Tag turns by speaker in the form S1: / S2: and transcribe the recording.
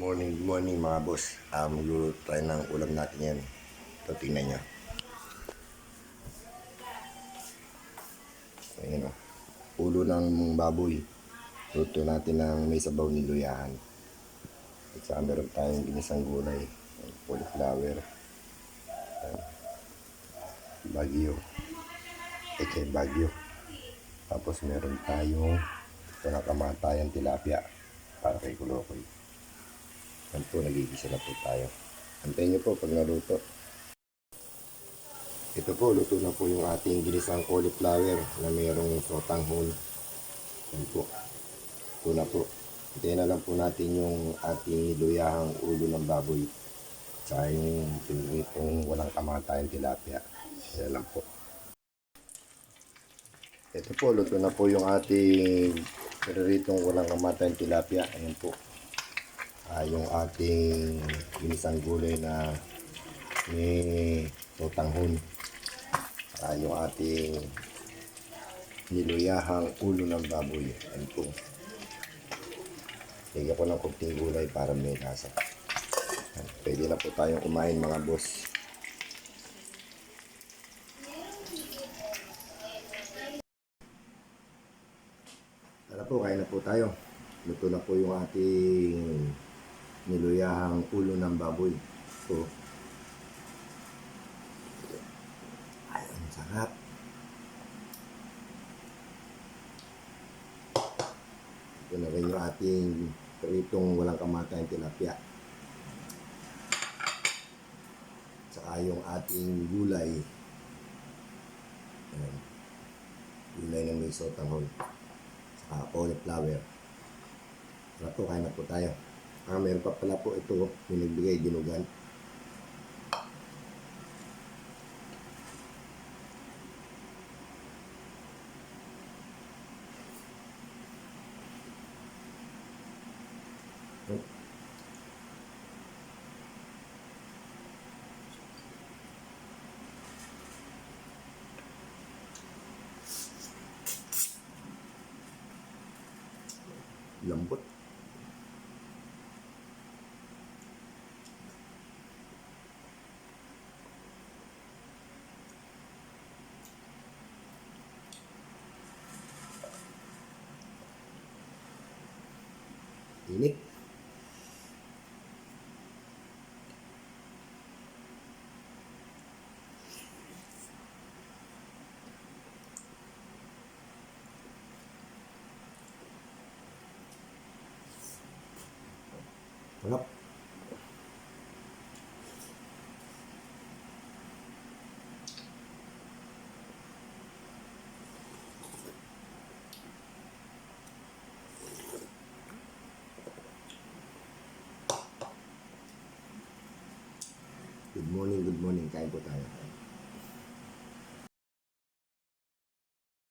S1: Good morning mga boss. Magluluto tayo ng ulam natin yan. Ito, tingnan nyo. Ayan o. Ulo ng baboy. Luto natin ng may sabaw ni luyahan. At saka meron tayong ginisang gulay. Cauliflower. Bagyo. Bagyo. Tapos meron tayong kamatayan tilapia para kay Kulokoy. Yan po, nagigisa na po tayo. Antayin nyo po pag naluto. Ito po, luto na po yung ating ginisang cauliflower na mayroong sotanghon. Yan po. Ito na po. Antayin na lang po natin yung ating luyahang ulo ng baboy. Tsaka yung pinritong walang kamatayan tilapia. Yan lang po. Ito po, luto na po yung ating pinritong walang kamatayan tilapia. Ayan po. Yung ating ginisang gulay na may sotanghon. Yung ating niluyahang ulo ng baboy. Ayan po. Lagyan ko ng kunting gulay para may lasa. Pwede na po tayong kumain mga boss. Tara po, kain na po tayo. Luto na po yung ating niluyahang ulo ng baboy. So, ayun, sarap. Ito na rin yung ating pritong walang kamatayan tilapia. Saka yung ating gulay. Ayan. Gulay ng may sotanghon. Saka cauliflower. Tara po, kain na po tayo. Meron pa pala po ito, pinagbigay dinugan. Lambot. Init. Sarap. Good morning, good morning. Kain po tayo.